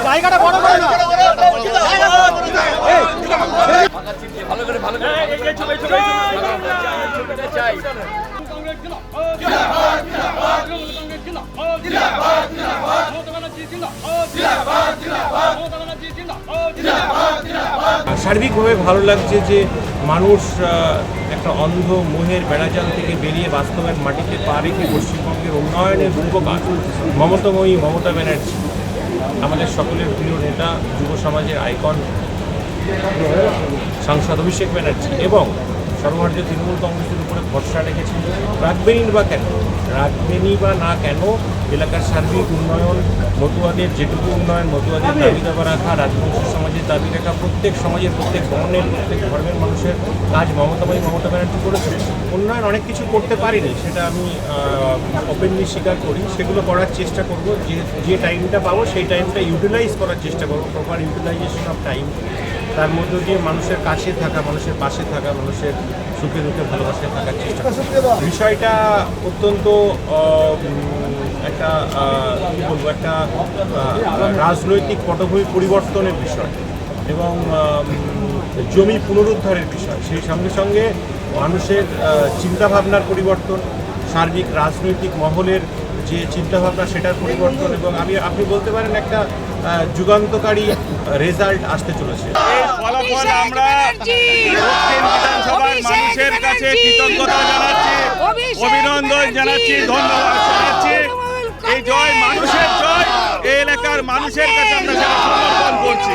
জায়গাটা বড় করে না। ভালো করে ভালো করে চাই। সার্বিকভাবে ভালো লাগছে যে মানুষ একটা অন্ধ মোহের বেড়াজাল থেকে বেরিয়ে বাস্তবের মাটিতে পা রেখে পশ্চিমবঙ্গের উন্নয়নের রূপকার মমতাময়ী মমতা ব্যানার্জি, আমাদের সকলের প্রিয় নেতা, যুব সমাজের আইকন সাংসদ অভিষেক ব্যানার্জি এবং সর্বভারতীয় তৃণমূল কংগ্রেসের উপরে ভরসা রেখেছেন। রাখবেনই বা না কেন এলাকার সার্বিক উন্নয়ন, মতুয়াদের যেটুকু উন্নয়ন, মতুয়াদের দাবি দাবা রাখা, রাজবংশী সমাজের দাবি রাখা, প্রত্যেক সমাজের প্রত্যেক বর্ণের প্রত্যেক ধর্মের মানুষের কাজ মমতা ব্যানার্জি করেছে। উন্নয়ন অনেক কিছু করতে পারিনি, সেটা আমি ওপেনলি স্বীকার করি। সেগুলো করার চেষ্টা করব, যে টাইমটা পাবো সেই টাইমটা ইউটিলাইজ করার চেষ্টা করবো, প্রপার ইউটিলাইজেশন অফ টাইম। তার মধ্য দিয়ে মানুষের কাছে থাকা, মানুষের পাশে থাকা, মানুষের সুখে দুঃখে ভালোবাসায় থাকার চেষ্টা করা। বিষয়টা অত্যন্ত একটা কী বলবো, একটা রাজনৈতিক পটভূমি পরিবর্তনের বিষয় এবং জমি পুনরুদ্ধারের বিষয়। সেই সঙ্গে সঙ্গে মানুষের চিন্তাভাবনার পরিবর্তন, সার্বিক রাজনৈতিক মহলের যে চিন্তাভাবনা সেটার পরিবর্তন এবং আপনি বলতে পারেন একটা যুগান্তকারী রেজাল্ট আসতে চলেছে। এই ফলাফল আমরা দক্ষিণ বিধানসভার মানুষের কাছে কৃতজ্ঞতা জানাচ্ছি, অভিনন্দন জানাচ্ছি, ধন্যবাদ জানাচ্ছি। এই জয় মানুষের জয়, এই এলাকার মানুষের কাছে আমরা সেটা সমর্পণ করছি।